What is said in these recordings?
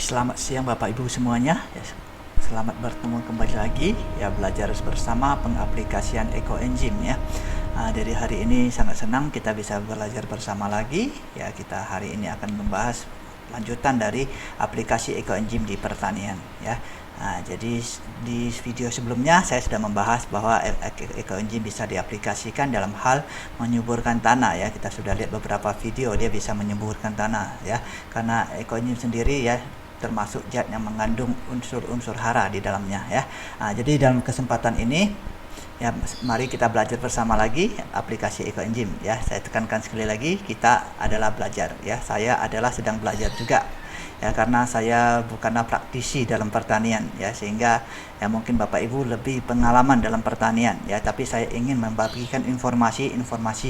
Selamat siang Bapak Ibu semuanya. Selamat bertemu kembali lagi ya, belajar bersama pengaplikasian EcoEngine ya. Dari hari ini sangat senang kita bisa belajar bersama lagi ya. Kita hari ini akan membahas lanjutan dari aplikasi EcoEngine di pertanian ya. Jadi di video sebelumnya saya sudah membahas bahwa EcoEngine bisa diaplikasikan dalam hal menyuburkan tanah ya. Kita sudah lihat beberapa video dia bisa menyuburkan tanah ya. Karena EcoEngine sendiri ya termasuk zat yang mengandung unsur-unsur hara di dalamnya ya. Jadi dalam kesempatan ini ya, mari kita belajar bersama lagi aplikasi EcoEngine ya. Saya tekankan sekali lagi, kita adalah belajar ya. Saya adalah sedang belajar juga ya, karena saya bukanlah praktisi dalam pertanian ya, sehingga ya mungkin Bapak Ibu lebih pengalaman dalam pertanian ya, tapi saya ingin membagikan informasi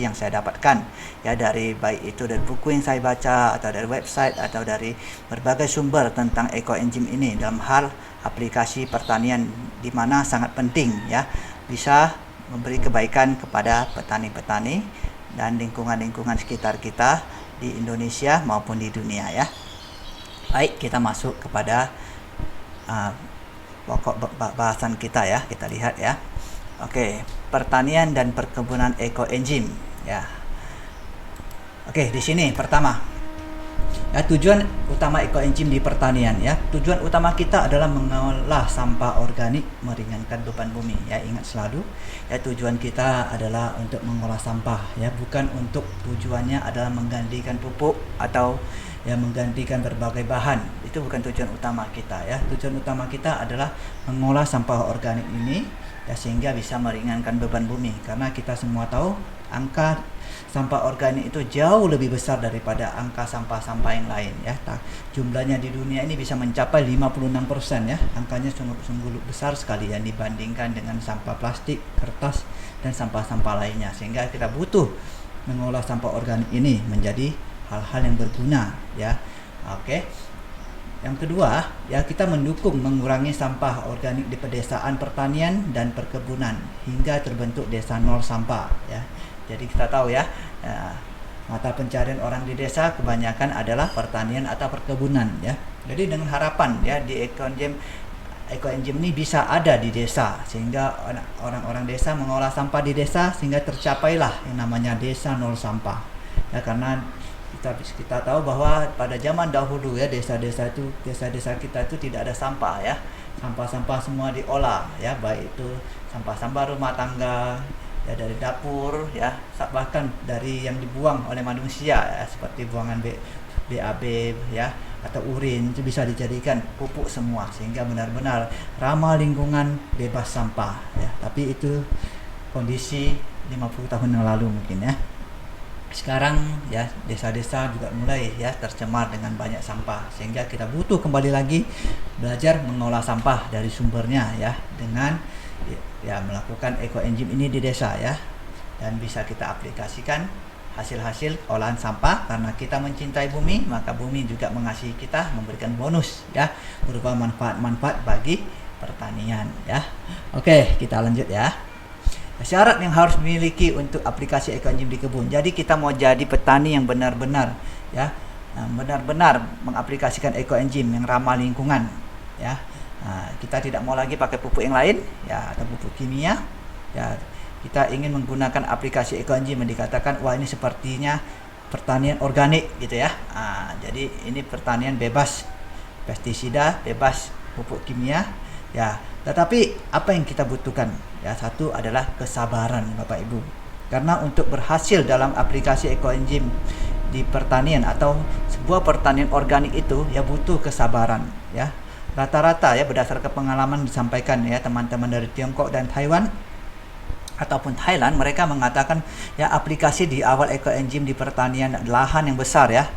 yang saya dapatkan ya, dari baik itu dari buku yang saya baca atau dari website atau dari berbagai sumber tentang EcoEngine ini dalam hal aplikasi pertanian, di mana sangat penting ya, bisa memberi kebaikan kepada petani-petani dan lingkungan-lingkungan sekitar kita di Indonesia maupun di dunia ya. Baik, kita masuk kepada pokok bahasan kita ya. Kita lihat ya. Oke, pertanian dan perkebunan EcoEngine ya. Oke, di sini pertama ya, tujuan utama EcoEngine di pertanian ya. Tujuan utama kita adalah mengolah sampah organik, meringankan beban bumi ya. Ingat selalu ya, tujuan kita adalah untuk mengolah sampah ya, bukan untuk tujuannya adalah menggantikan pupuk atau ya menggantikan berbagai bahan. Itu bukan tujuan utama kita ya. Tujuan utama kita adalah mengolah sampah organik ini ya, sehingga bisa meringankan beban bumi, karena kita semua tahu angka sampah organik itu jauh lebih besar daripada angka sampah-sampah yang lain ya. Jumlahnya di dunia ini bisa mencapai 56% ya. Angkanya sungguh besar sekali ya, dibandingkan dengan sampah plastik, kertas, dan sampah-sampah lainnya, sehingga kita butuh mengolah sampah organik ini menjadi hal-hal yang berguna ya. Oke. Yang kedua ya, kita mendukung mengurangi sampah organik di pedesaan pertanian dan perkebunan hingga terbentuk desa nol sampah ya. Jadi kita tahu ya, mata pencarian orang di desa kebanyakan adalah pertanian atau perkebunan ya. Jadi dengan harapan ya, di EcoEngine ini bisa ada di desa, sehingga orang-orang desa mengolah sampah di desa sehingga tercapailah yang namanya desa nol sampah ya. Karena kita tahu bahwa pada zaman dahulu ya, desa-desa kita itu tidak ada sampah ya. Sampah-sampah semua diolah ya, baik itu sampah-sampah rumah tangga ya, dari dapur ya, bahkan dari yang dibuang oleh manusia ya, seperti buangan BAB ya, atau urin, itu bisa dijadikan pupuk semua, sehingga benar-benar ramah lingkungan, bebas sampah ya. Tapi itu kondisi 50 tahun yang lalu mungkin ya. Sekarang ya, desa-desa juga mulai ya tercemar dengan banyak sampah, sehingga kita butuh kembali lagi belajar mengolah sampah dari sumbernya ya, dengan ya melakukan EcoEngine ini di desa ya. Dan bisa kita aplikasikan hasil-hasil olahan sampah, karena kita mencintai bumi, maka bumi juga mengasihi kita, memberikan bonus ya, berupa manfaat-manfaat bagi pertanian ya. Oke, kita lanjut ya. Syarat yang harus dimiliki untuk aplikasi EcoEngine di kebun. Jadi kita mau jadi petani yang benar-benar ya, benar-benar mengaplikasikan EcoEngine yang ramah lingkungan ya. Kita tidak mau lagi pakai pupuk yang lain ya, atau pupuk kimia ya. Kita ingin menggunakan aplikasi EcoEngine, dikatakan wah ini sepertinya pertanian organik gitu ya. Jadi ini pertanian bebas pestisida, bebas pupuk kimia ya. Tetapi apa yang kita butuhkan ya, satu adalah kesabaran Bapak Ibu. Karena untuk berhasil dalam aplikasi EcoEngine di pertanian atau sebuah pertanian organik itu ya, butuh kesabaran ya. Rata-rata ya, berdasarkan pengalaman disampaikan ya, teman-teman dari Tiongkok dan Taiwan ataupun Thailand, mereka mengatakan ya, aplikasi di awal EcoEngine di pertanian lahan yang besar ya,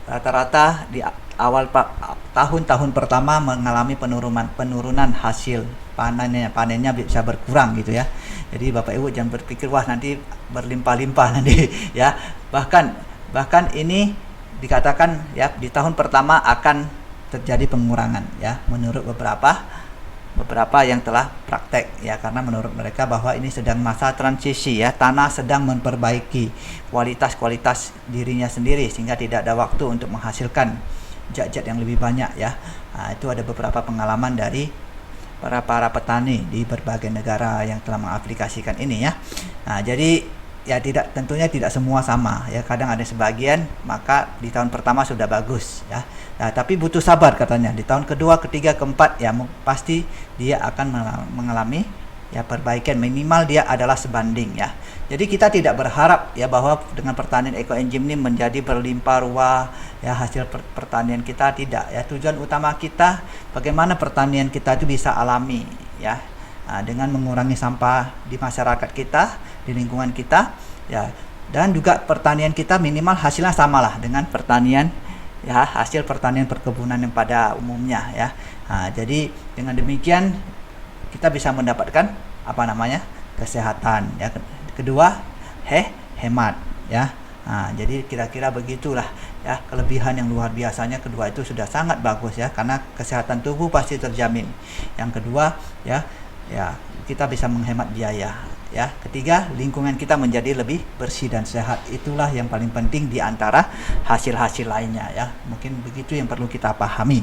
rata-rata di awal tahun-tahun pertama mengalami penurunan hasil panennya bisa berkurang gitu ya. Jadi Bapak Ibu jangan berpikir wah nanti berlimpah-limpah nanti ya. Bahkan ini dikatakan ya, di tahun pertama akan terjadi pengurangan ya, menurut beberapa yang telah praktek ya, karena menurut mereka bahwa ini sedang masa transisi ya, tanah sedang memperbaiki kualitas dirinya sendiri, sehingga tidak ada waktu untuk menghasilkan zat-zat yang lebih banyak ya. Itu ada beberapa pengalaman dari para petani di berbagai negara yang telah mengaplikasikan ini ya. Jadi ya tentunya tidak semua sama ya, kadang ada sebagian maka di tahun pertama sudah bagus ya. Tapi butuh sabar katanya, di tahun kedua, ketiga, keempat ya pasti dia akan mengalami ya perbaikan, minimal dia adalah sebanding ya. Jadi kita tidak berharap ya bahwa dengan pertanian ekoenzim ini menjadi berlimpah ruah ya hasil pertanian kita, tidak ya. Tujuan utama kita bagaimana pertanian kita itu bisa alami ya, dengan mengurangi sampah di masyarakat kita, di lingkungan kita ya, dan juga pertanian kita minimal hasilnya samalah dengan pertanian ya, hasil pertanian perkebunan yang pada umumnya ya. Jadi dengan demikian kita bisa mendapatkan kesehatan ya. Kedua, hemat ya. Jadi kira-kira begitulah ya, kelebihan yang luar biasanya kedua itu sudah sangat bagus ya, karena kesehatan tubuh pasti terjamin. Yang kedua ya kita bisa menghemat biaya ya. Ketiga, lingkungan kita menjadi lebih bersih dan sehat. Itulah yang paling penting di antara hasil-hasil lainnya ya. Mungkin begitu yang perlu kita pahami.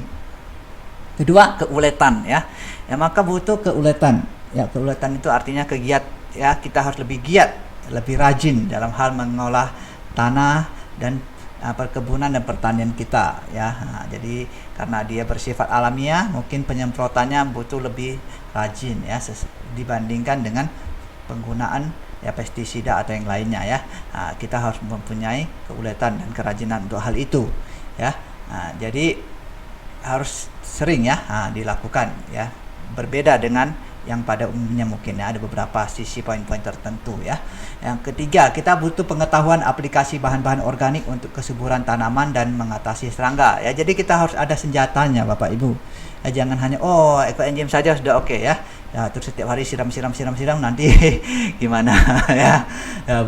Kedua, keuletan ya. Maka butuh keuletan. Ya, keuletan itu artinya kegiat ya, kita harus lebih giat, lebih rajin dalam hal mengolah tanah dan perkebunan dan pertanian kita ya. Jadi karena dia bersifat alamiah, mungkin penyemprotannya butuh lebih rajin ya dibandingkan dengan penggunaan ya pestisida atau yang lainnya ya. Kita harus mempunyai keuletan dan kerajinan untuk hal itu ya. Jadi harus sering ya dilakukan ya, berbeda dengan yang pada umumnya mungkin ya, ada beberapa sisi poin-poin tertentu ya. Yang ketiga, kita butuh pengetahuan aplikasi bahan-bahan organik untuk kesuburan tanaman dan mengatasi serangga ya. Jadi kita harus ada senjatanya Bapak Ibu ya, jangan hanya ekoenzim saja sudah oke ya. Terus setiap hari siram nanti gimana ya.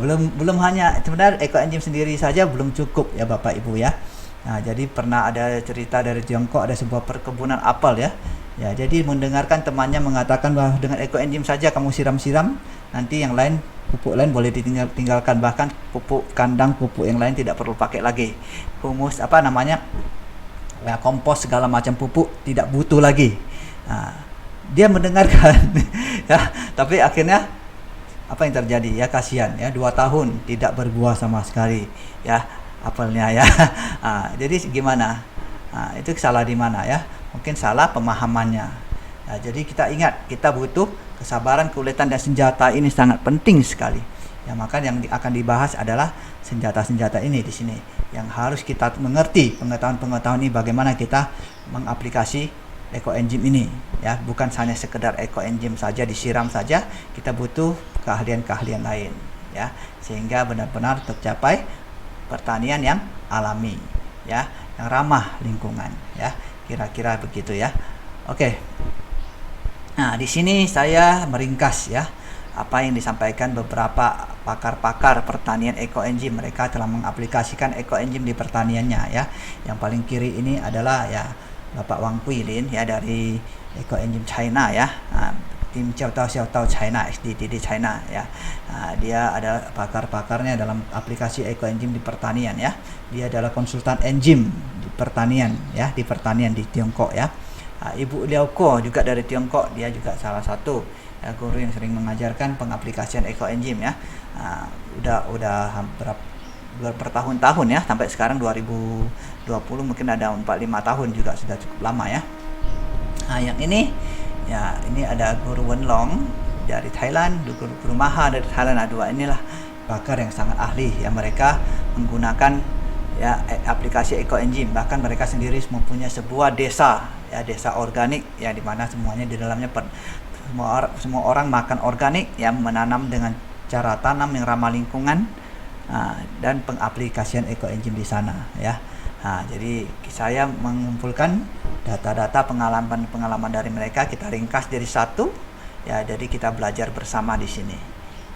Belum hanya sebenarnya ekoenzim sendiri saja belum cukup ya Bapak Ibu ya. Jadi pernah ada cerita dari Tiongkok, ada sebuah perkebunan apel ya. Jadi mendengarkan temannya mengatakan bahwa dengan ekoenzim saja kamu siram-siram, nanti yang lain, pupuk lain boleh ditinggalkan, bahkan pupuk kandang, pupuk yang lain tidak perlu pakai lagi. Humus kompos segala macam pupuk tidak butuh lagi. Dia mendengarkan ya, tapi akhirnya apa yang terjadi ya, kasihan ya, 2 tahun tidak berbuah sama sekali ya apelnya ya. Jadi gimana? Itu salah di mana ya? Mungkin salah pemahamannya. Jadi kita ingat, kita butuh kesabaran, keuletan dan senjata ini sangat penting sekali. Ya, maka yang akan dibahas adalah senjata-senjata ini di sini yang harus kita mengerti, pengetahuan ini bagaimana kita mengaplikasi ekoenzim ini ya, bukan hanya sekedar ekoenzim saja disiram saja, kita butuh keahlian-keahlian lain ya, sehingga benar-benar tercapai pertanian yang alami ya, yang ramah lingkungan ya. Kira-kira begitu ya. Oke. Nah, di sini saya meringkas ya apa yang disampaikan beberapa pakar-pakar pertanian ekoenzim. Mereka telah mengaplikasikan ekoenzim di pertaniannya ya. Yang paling kiri ini adalah ya Bapak Wang Puilin ya, dari ekoenzim China ya. Tim Xiaotao China, SDTD China ya. Dia ada pakar-pakarnya dalam aplikasi ekoenzim di pertanian ya. Dia adalah konsultan enzim di pertanian ya, di pertanian di Tiongkok ya. Ibu Liao Ko juga dari Tiongkok, dia juga salah satu ya, guru yang sering mengajarkan pengaplikasian ekoenzim ya. Udah bertahun-tahun ya, sampai sekarang 2020 mungkin ada 4-5 tahun juga, sudah cukup lama ya. Yang ini ya, ini ada Guru Wenlong dari Thailand, Guru Maha dari Thailand. Dua inilah pakar yang sangat ahli ya, mereka menggunakan ya aplikasi ekoenzim. Bahkan mereka sendiri mempunyai sebuah desa ya, desa organik ya, di mana semuanya di dalamnya semua orang makan organik ya, menanam dengan cara tanam yang ramah lingkungan dan pengaplikasian ekoenzim di sana ya. Jadi saya mengumpulkan data-data pengalaman dari mereka, kita ringkas jadi satu ya, jadi kita belajar bersama di sini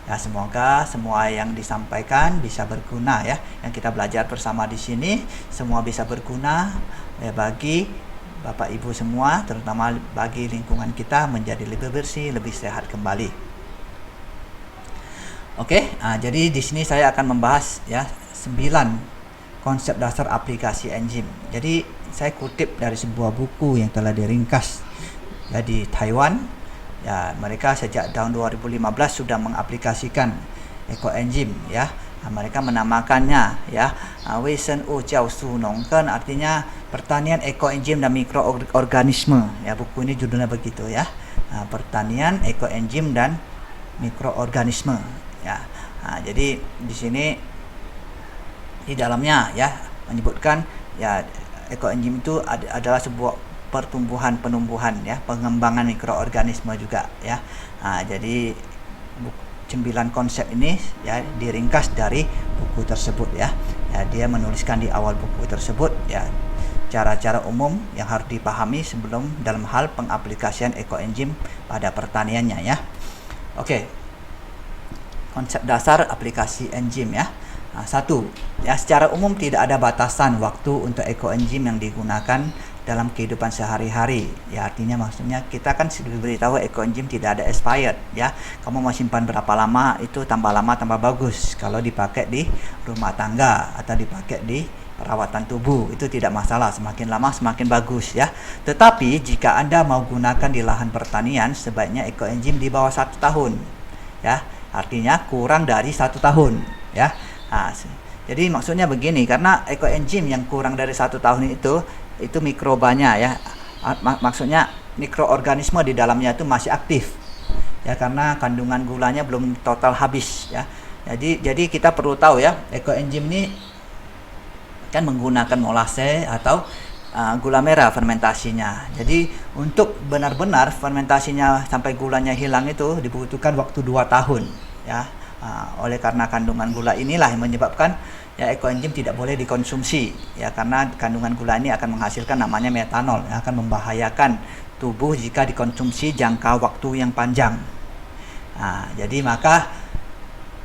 ya. Semoga semua yang disampaikan bisa berguna ya, yang kita belajar bersama di sini semua bisa berguna ya, bagi Bapak Ibu semua, terutama bagi lingkungan kita menjadi lebih bersih, lebih sehat kembali. Jadi di sini saya akan membahas ya 9 konsep dasar aplikasi enzim. Jadi saya kutip dari sebuah buku yang telah diringkas ya di Taiwan. Ya, mereka sejak tahun 2015 sudah mengaplikasikan ekoenzim ya. Mereka menamakannya ya Weisen U Jiao Su Nongken, artinya pertanian ekoenzim dan mikroorganisme. Ya, buku ini judulnya begitu ya. Pertanian ekoenzim dan mikroorganisme ya. Jadi di sini di dalamnya ya menyebutkan ya ekoenzim itu adalah sebuah penumbuhan ya, pengembangan mikroorganisme juga ya. Jadi 9 konsep ini ya diringkas dari buku tersebut ya. Dia menuliskan di awal buku tersebut ya cara-cara umum yang harus dipahami sebelum dalam hal pengaplikasian ekoenzim pada pertaniannya ya. Oke. Konsep dasar aplikasi enzim ya. Satu, ya secara umum tidak ada batasan waktu untuk ekoenzim yang digunakan dalam kehidupan sehari-hari. Ya, artinya maksudnya kita kan sudah diberitahu ekoenzim tidak ada expired ya. Kamu mau simpan berapa lama itu tambah lama tambah bagus. Kalau dipakai di rumah tangga atau dipakai di perawatan tubuh itu tidak masalah, semakin lama semakin bagus ya. Tetapi jika Anda mau gunakan di lahan pertanian, sebaiknya ekoenzim di bawah 1 tahun ya. Artinya kurang dari 1 tahun ya. Jadi maksudnya begini, karena ekoenzim yang kurang dari 1 tahun itu mikrobanya ya, maksudnya mikroorganisme di dalamnya itu masih aktif ya, karena kandungan gulanya belum total habis ya. Jadi kita perlu tahu ya, ekoenzim ini kan menggunakan molase atau gula merah fermentasinya. Jadi untuk benar-benar fermentasinya sampai gulanya hilang itu dibutuhkan waktu 2 tahun ya. Oleh karena kandungan gula inilah yang menyebabkan ya ekoenzim tidak boleh dikonsumsi ya, karena kandungan gula ini akan menghasilkan namanya metanol yang akan membahayakan tubuh jika dikonsumsi jangka waktu yang panjang. Jadi maka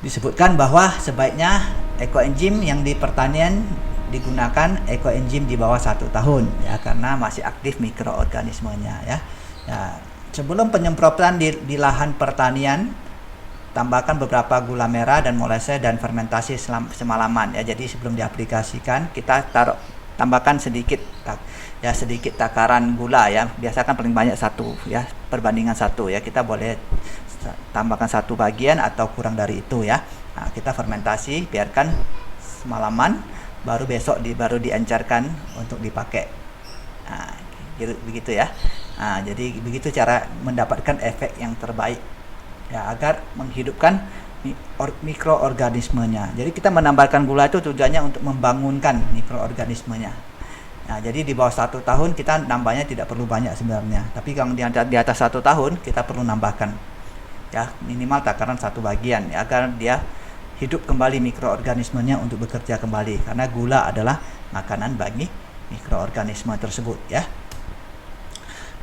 disebutkan bahwa sebaiknya ekoenzim yang di pertanian digunakan ekoenzim di bawah 1 tahun ya, karena masih aktif mikroorganismenya ya. Sebelum penyemprotan di lahan pertanian, tambahkan beberapa gula merah dan molase dan fermentasi semalaman ya. Jadi sebelum diaplikasikan kita tambahkan sedikit takaran gula ya. Biasakan paling banyak 1 ya, perbandingan 1 ya. Kita boleh tambahkan 1 bagian atau kurang dari itu ya. Kita fermentasi, biarkan semalaman, baru besok baru diencerkan untuk dipakai. Begitu ya. Jadi begitu cara mendapatkan efek yang terbaik ya, agar menghidupkan mikroorganismenya. Jadi kita menambahkan gula itu tujuannya untuk membangunkan mikroorganismenya. Jadi di bawah 1 tahun kita nambahnya tidak perlu banyak sebenarnya. Tapi kalau di atas 1 tahun kita perlu nambahkan ya, minimal takaran 1 bagian ya, agar dia hidup kembali mikroorganismenya untuk bekerja kembali, karena gula adalah makanan bagi mikroorganisme tersebut ya.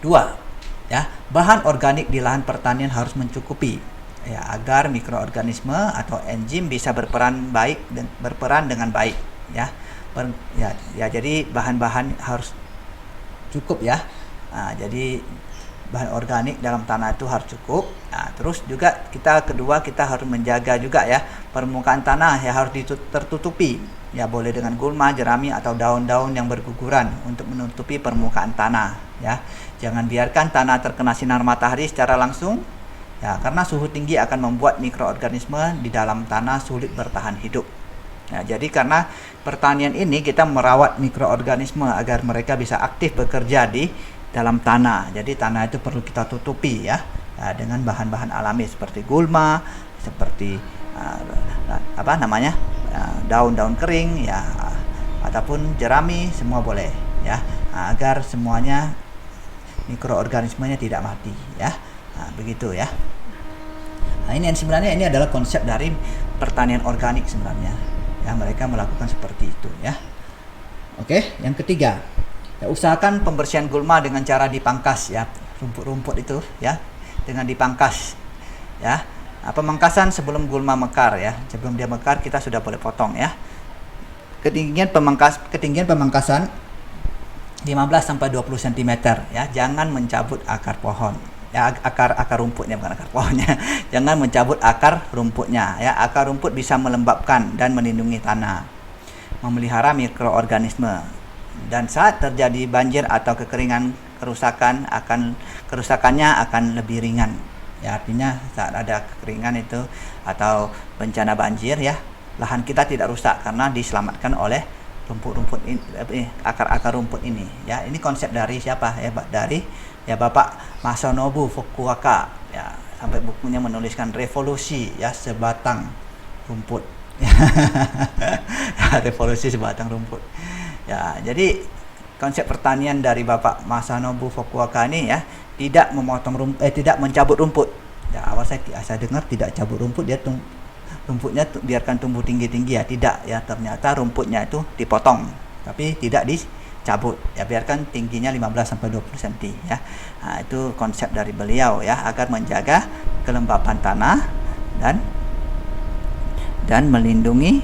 2. Ya, bahan organik di lahan pertanian harus mencukupi ya, agar mikroorganisme atau enzim bisa berperan dengan baik ya. Jadi bahan-bahan harus cukup ya. Jadi bahan organik dalam tanah itu harus cukup. Terus juga kita harus menjaga juga ya, permukaan tanah ya harus tertutupi ya, boleh dengan gulma, jerami atau daun-daun yang berguguran untuk menutupi permukaan tanah ya. Jangan biarkan tanah terkena sinar matahari secara langsung ya, karena suhu tinggi akan membuat mikroorganisme di dalam tanah sulit bertahan hidup ya. Jadi karena pertanian ini kita merawat mikroorganisme agar mereka bisa aktif bekerja di dalam tanah. Jadi tanah itu perlu kita tutupi ya, dengan bahan-bahan alami seperti gulma, seperti daun-daun kering ya, ataupun jerami, semua boleh ya, agar semuanya mikroorganismenya tidak mati ya. Begitu ya. Ini sebenarnya ini adalah konsep dari pertanian organik sebenarnya ya, mereka melakukan seperti itu ya. Oke, yang ketiga ya, usahakan pembersihan gulma dengan cara dipangkas ya, rumput-rumput itu ya, dengan dipangkas ya. Pemangkasan sebelum gulma mekar ya, sebelum dia mekar kita sudah boleh potong ya. Ketinggian pemangkasan 15 sampai 20 cm ya. Jangan mencabut akar pohon ya, akar rumputnya, bukan akar pohonnya. Jangan mencabut akar rumputnya ya. Akar rumput bisa melembabkan dan melindungi tanah, memelihara mikroorganisme dan saat terjadi banjir atau kekeringan, kerusakannya akan lebih ringan. Ya, artinya saat ada kekeringan itu atau bencana banjir, ya, lahan kita tidak rusak karena diselamatkan oleh rumput-rumput ini, akar-akar rumput ini. Ya, ini konsep dari siapa? Ya, dari Bapak Masanobu Fukuoka. Ya, sampai bukunya menuliskan revolusi, ya, sebatang rumput. Revolusi sebatang rumput. Ya, jadi konsep pertanian dari Bapak Masanobu Fukuoka ini, ya, tidak tidak mencabut rumput. Ya, awal saya dengar tidak cabut rumput, dia rumputnya biarkan tumbuh tinggi-tinggi, ya, tidak, ya, ternyata rumputnya itu dipotong tapi tidak dicabut, ya, biarkan tingginya 15 sampai 20 cm, ya. Nah, itu konsep dari beliau, ya, agar menjaga kelembapan tanah dan melindungi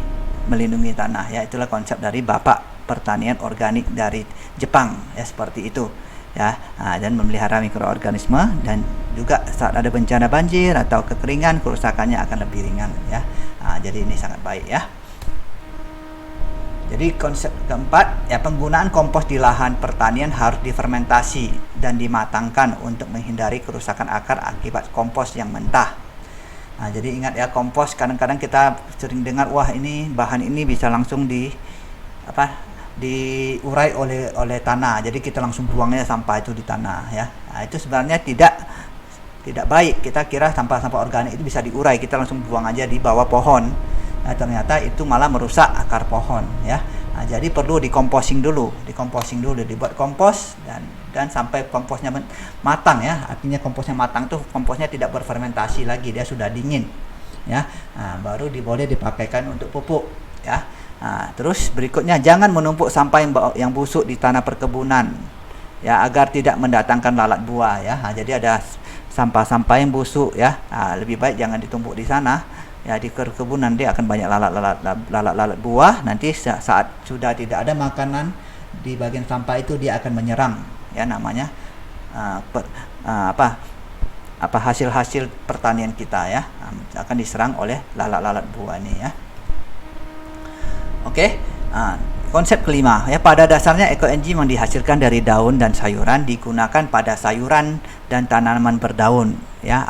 tanah, ya. Itulah konsep dari Bapak pertanian organik dari Jepang, ya, seperti itu, ya. Nah, dan memelihara mikroorganisme, dan juga saat ada bencana banjir atau kekeringan, kerusakannya akan lebih ringan, ya. Nah, jadi ini sangat baik, ya. Jadi konsep keempat, ya, penggunaan kompos di lahan pertanian harus difermentasi dan dimatangkan untuk menghindari kerusakan akar akibat kompos yang mentah. Nah, jadi ingat, ya, kompos kadang-kadang kita sering dengar, wah, ini bahan ini bisa langsung diurai oleh tanah, jadi kita langsung buangnya sampah itu di tanah, ya. Nah, itu sebenarnya tidak baik. Kita kira sampah-sampah organik itu bisa diurai, kita langsung buang aja di bawah pohon. Nah, ternyata itu malah merusak akar pohon, ya. Nah, jadi perlu dikomposing dulu, dibuat kompos dan sampai komposnya matang, ya. Artinya komposnya matang tuh, komposnya tidak berfermentasi lagi, dia sudah dingin, ya. Nah, baru boleh dipakaikan untuk pupuk, ya. Nah, terus berikutnya, jangan menumpuk sampah yang busuk di tanah perkebunan, ya, agar tidak mendatangkan lalat buah, ya. Nah, jadi ada sampah-sampah yang busuk, ya. Nah, lebih baik jangan ditumpuk di sana, ya. Di perkebunan dia akan banyak lalat buah. Nanti saat sudah tidak ada makanan di bagian sampah itu, dia akan menyerang, ya, namanya hasil-hasil pertanian kita, ya, akan diserang oleh lalat buah ini, ya. Oke, konsep kelima, ya, pada dasarnya ekoenzim yang dihasilkan dari daun dan sayuran digunakan pada sayuran dan tanaman berdaun, ya,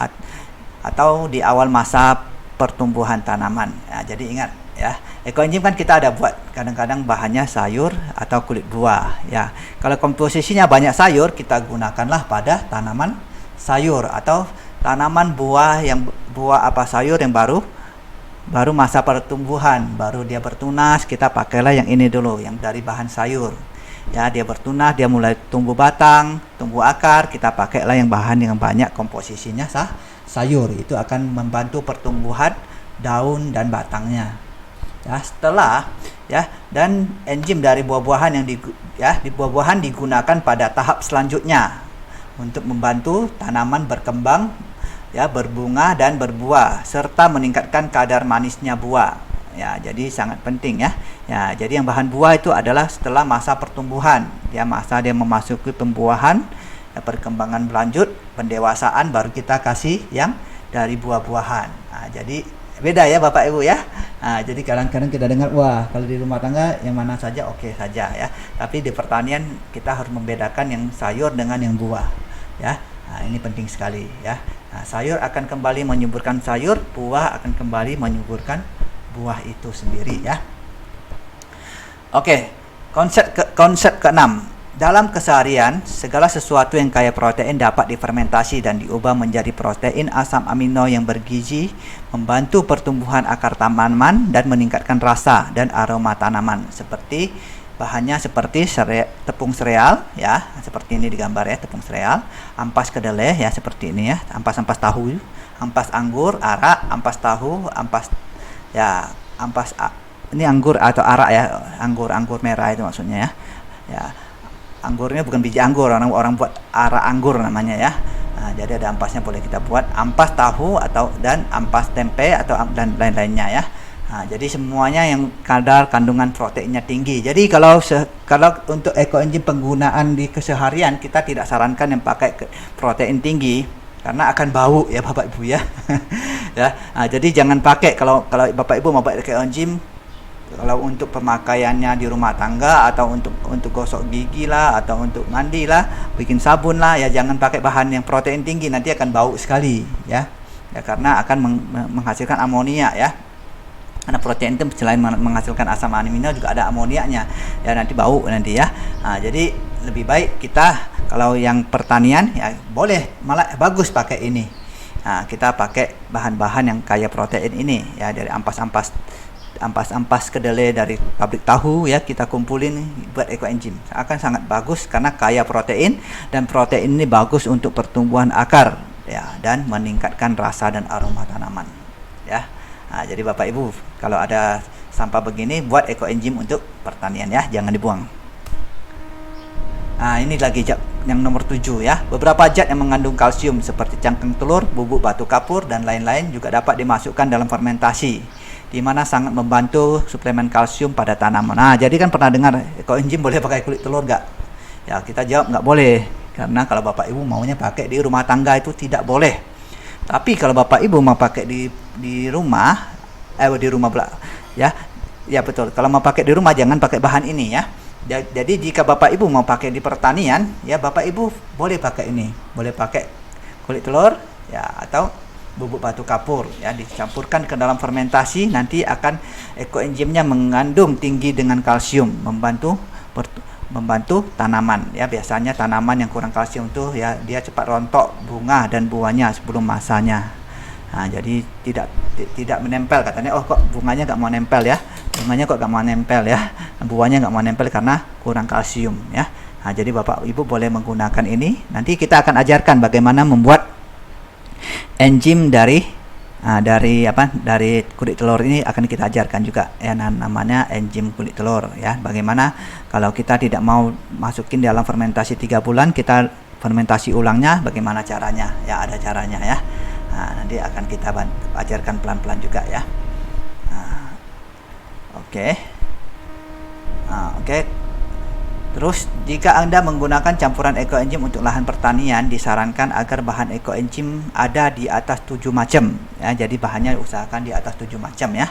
atau di awal masa pertumbuhan tanaman. Ya, jadi ingat, ya, ekoenzim kan kita ada buat kadang-kadang bahannya sayur atau kulit buah, ya. Kalau komposisinya banyak sayur, kita gunakanlah pada tanaman sayur atau tanaman sayur yang baru masa pertumbuhan, baru dia bertunas, kita pakailah yang ini dulu, yang dari bahan sayur, ya. Dia bertunas, dia mulai tumbuh batang, tumbuh akar, kita pakailah yang bahan yang banyak komposisinya sayur. Itu akan membantu pertumbuhan daun dan batangnya, ya. Setelah, ya, dan enzim dari buah-buahan di buah-buahan digunakan pada tahap selanjutnya untuk membantu tanaman berkembang, ya, berbunga dan berbuah serta meningkatkan kadar manisnya buah, ya. Jadi sangat penting, ya. Ya, jadi yang bahan buah itu adalah setelah masa pertumbuhan, dia memasuki pembuahan, ya, perkembangan berlanjut, pendewasaan, baru kita kasih yang dari buah-buahan. Nah, jadi beda, ya, Bapak Ibu, ya. Nah, jadi kadang-kadang kita dengar, wah, kalau di rumah tangga yang mana saja oke saja, ya. Tapi di pertanian kita harus membedakan yang sayur dengan yang buah, ya. Nah, ini penting sekali, ya. Nah, sayur akan kembali menyuburkan sayur, buah akan kembali menyuburkan buah itu sendiri, ya. Oke, konsep keenam. Dalam keseharian, segala sesuatu yang kaya protein dapat difermentasi dan diubah menjadi protein asam amino yang bergizi, membantu pertumbuhan akar tanaman dan meningkatkan rasa dan aroma tanaman. Bahannya seperti tepung sereal, ya, seperti ini digambar, ya, tepung sereal, ampas kedelai, ya, seperti ini, ya, ampas tahu, ampas anggur, arak, ampas tahu, ini anggur atau arak, ya, anggur merah itu maksudnya, ya. Ya, anggurnya bukan biji anggur, orang buat arak anggur namanya, ya. Nah, jadi ada ampasnya, boleh kita buat ampas tahu dan ampas tempe dan lain-lainnya, ya. Nah, jadi semuanya yang kadar kandungan proteinnya tinggi. Jadi kalau untuk ekoenzim penggunaan di keseharian, kita tidak sarankan yang pakai protein tinggi karena akan bau, ya, Bapak Ibu, ya. Ya. Nah, jadi jangan pakai kalau Bapak Ibu mau pakai ekoenzim Kalau untuk pemakaiannya di rumah tangga atau untuk gosok gigi lah atau untuk mandi lah, bikin sabun lah, ya jangan pakai bahan yang protein tinggi, nanti akan bau sekali ya. Ya karena akan menghasilkan amonia ya. Karena protein itu selain menghasilkan asam amino juga ada amoniaknya. Ya nanti bau nanti ya. Nah, jadi lebih baik kita kalau yang pertanian ya boleh, malah bagus pakai ini. Nah, kita pakai bahan-bahan yang kaya protein ini ya, dari ampas-ampas kedelai dari pabrik tahu ya, kita kumpulin buat ekoenzim. Akan sangat bagus karena kaya protein, dan protein ini bagus untuk pertumbuhan akar ya, dan meningkatkan rasa dan aroma tanaman ya. Nah, jadi Bapak Ibu kalau ada sampah begini buat ekoenzim untuk pertanian ya, jangan dibuang. Nah, ini lagi yang nomor 7 ya. Beberapa zat yang mengandung kalsium seperti cangkang telur, bubuk batu kapur dan lain-lain juga dapat dimasukkan dalam fermentasi, di mana sangat membantu suplemen kalsium pada tanaman. Nah, jadi kan pernah dengar ekoenzim boleh pakai kulit telur nggak? Ya, kita jawab nggak boleh, karena kalau Bapak Ibu maunya pakai di rumah tangga itu tidak boleh. Tapi kalau Bapak Ibu mau pakai di rumah, ya betul. Kalau mau pakai di rumah jangan pakai bahan ini ya. Jadi jika Bapak Ibu mau pakai di pertanian, ya Bapak Ibu boleh pakai ini, boleh pakai kulit telur ya, atau bubuk batu kapur ya, dicampurkan ke dalam fermentasi, nanti akan ekoenzimnya mengandung tinggi dengan kalsium, membantu tanaman ya. Biasanya tanaman yang kurang kalsium tuh ya dia cepat rontok bunga dan buahnya sebelum masanya. Nah, jadi tidak menempel katanya. Oh, kok bunganya nggak mau nempel ya, bunganya kok nggak mau nempel ya, buahnya nggak mau nempel karena kurang kalsium ya. Nah, jadi Bapak Ibu boleh menggunakan ini. Nanti kita akan ajarkan bagaimana membuat enzim dari kulit telur ini, akan kita ajarkan juga ya, namanya enzim kulit telur ya. Bagaimana kalau kita tidak mau masukin dalam fermentasi 3 bulan, kita fermentasi ulangnya, bagaimana caranya ya, ada caranya ya. Nah, nanti akan kita ajarkan pelan-pelan juga ya. Oke. Terus jika Anda menggunakan campuran ekoenzim untuk lahan pertanian, disarankan agar bahan ekoenzim ada di atas 7 macam ya. Jadi bahannya usahakan di atas 7 macam ya.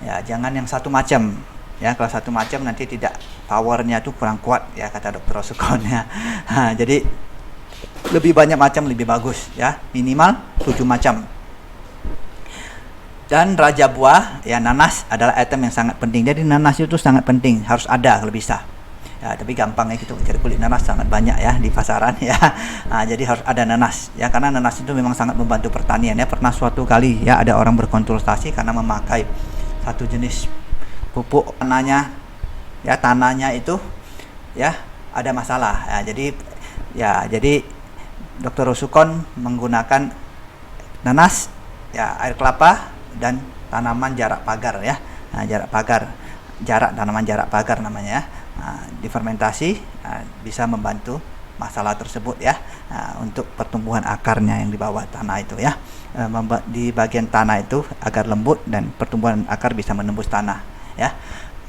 Ya, jangan yang satu macam ya. Kalau satu macam nanti tidak, powernya tuh kurang kuat ya, kata Dr. Rosukon ya. Nah, jadi lebih banyak macam lebih bagus ya, minimal 7 macam. Dan raja buah ya, nanas adalah item yang sangat penting. Jadi nanas itu sangat penting, harus ada kalau bisa ya. Tapi gampang ya, gitu cari kulit nanas sangat banyak ya di pasaran ya. Nah, jadi harus ada nanas ya, karena nanas itu memang sangat membantu pertanian ya. Pernah suatu kali ya ada orang berkonsultasi karena memakai satu jenis pupuk tanahnya itu ya ada masalah ya. Jadi Dr. Rosukon menggunakan nanas ya, air kelapa dan tanaman jarak pagar ya. Nah, tanaman jarak pagar namanya ya. Nah, difermentasi bisa membantu masalah tersebut ya. Nah, untuk pertumbuhan akarnya yang di bawah tanah itu ya, di bagian tanah itu agar lembut dan pertumbuhan akar bisa menembus tanah ya.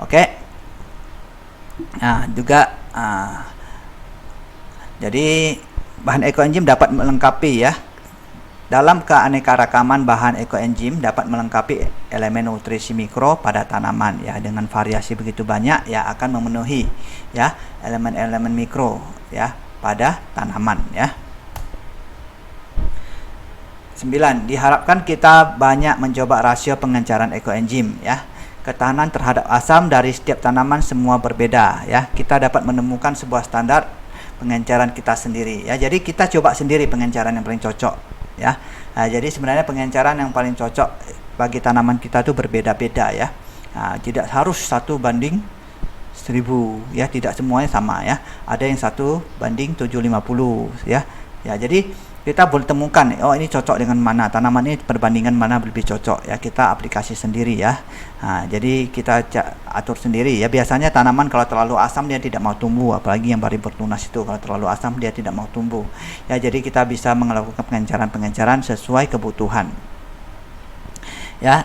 Oke. Nah, juga jadi bahan ekoenzim dapat melengkapi ya. Dalam keanekaragaman bahan ekoenzim dapat melengkapi elemen nutrisi mikro pada tanaman ya, dengan variasi begitu banyak ya, akan memenuhi ya elemen-elemen mikro ya pada tanaman ya. 9. Diharapkan kita banyak mencoba rasio pengencaran ekoenzim ya. Ketahanan terhadap asam dari setiap tanaman semua berbeda ya. Kita dapat menemukan sebuah standar pengencaran kita sendiri ya. Jadi kita coba sendiri pengencaran yang paling cocok ya. Nah, jadi sebenarnya pengencaran yang paling cocok bagi tanaman kita itu berbeda-beda ya. Nah, tidak harus 1:1000 ya, tidak semuanya sama ya. Ada yang 1:750 ya. Ya, jadi kita boleh temukan, oh ini cocok dengan mana, tanaman ini perbandingan mana lebih cocok ya, kita aplikasi sendiri ya. Nah, jadi kita atur sendiri ya. Biasanya tanaman kalau terlalu asam dia tidak mau tumbuh, apalagi yang baru bertunas itu, kalau terlalu asam dia tidak mau tumbuh ya. Jadi kita bisa melakukan pengencaran sesuai kebutuhan ya.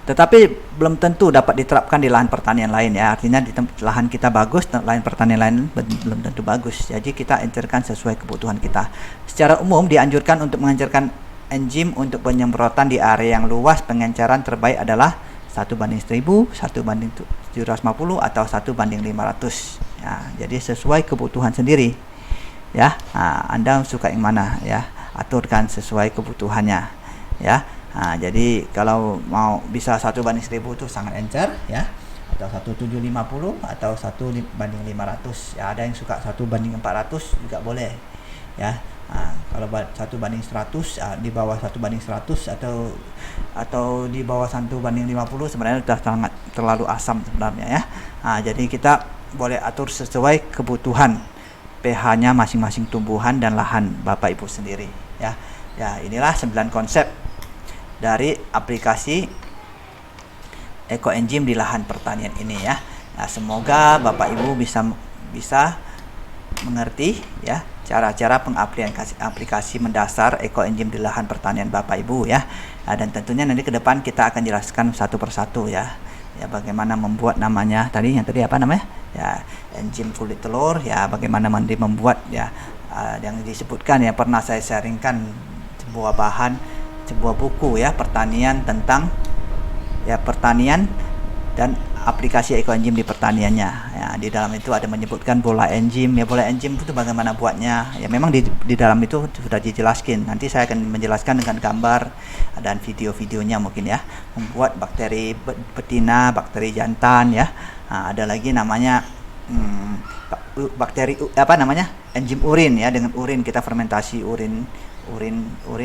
Tetapi belum tentu dapat diterapkan di lahan pertanian lain ya. Artinya di lahan kita bagus, lahan pertanian lain belum tentu bagus. Jadi kita encerkan sesuai kebutuhan kita. Secara umum dianjurkan untuk mengencerkan enzim untuk penyemprotan di area yang luas. Pengencaran terbaik adalah 1 1:1000, 1:750, atau 1:500 ya. Jadi sesuai kebutuhan sendiri ya. Anda suka yang mana ya, aturkan sesuai kebutuhannya ya. Jadi kalau mau bisa 1:1000 itu sangat encer ya, atau 1:750 atau 1:500 ya. Ada yang suka 1:400 juga boleh ya. Kalau 1:100, di bawah 1:100 atau di bawah 1:50 sebenarnya sudah sangat terlalu asam sebenarnya ya. Jadi kita boleh atur sesuai kebutuhan pH-nya masing-masing tumbuhan dan lahan Bapak Ibu sendiri ya. Ya, inilah 9 konsep dari aplikasi ekoenzim di lahan pertanian ini ya. Semoga Bapak Ibu bisa mengerti ya cara-cara aplikasi mendasar ekoenzim di lahan pertanian Bapak Ibu ya. Dan tentunya nanti ke depan kita akan jelaskan satu persatu ya. Ya, bagaimana membuat namanya tadi apa namanya? Ya, enzim kulit telur ya, bagaimana membuat ya, yang disebutkan ya, pernah saya sharingkan sebuah buku ya, pertanian tentang ya pertanian dan aplikasi ekoenzim di pertaniannya ya. Di dalam itu ada menyebutkan bola enzim ya. Bola enzim itu bagaimana buatnya ya, memang di dalam itu sudah dijelaskan. Nanti saya akan menjelaskan dengan gambar dan video-videonya mungkin ya. Membuat bakteri betina, bakteri jantan ya. Ada lagi namanya bakteri enzim urin ya. Dengan urin kita fermentasi urin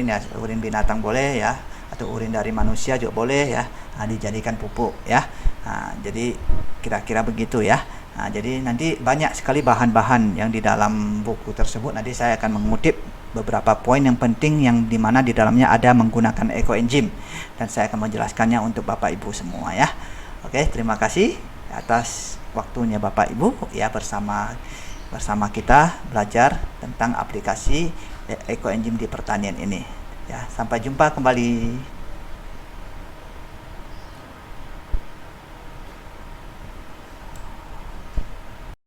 ya, urin binatang boleh ya, atau urin dari manusia juga boleh ya, dijadikan pupuk ya. Jadi kira-kira begitu ya. Jadi nanti banyak sekali bahan-bahan yang di dalam buku tersebut. Nanti saya akan mengutip beberapa poin yang penting yang dimana di dalamnya ada menggunakan ekoenzim, dan saya akan menjelaskannya untuk Bapak Ibu semua ya. Oke, terima kasih atas waktunya Bapak Ibu ya, bersama kita belajar tentang aplikasi ekoenzim di pertanian ini ya. Sampai jumpa kembali.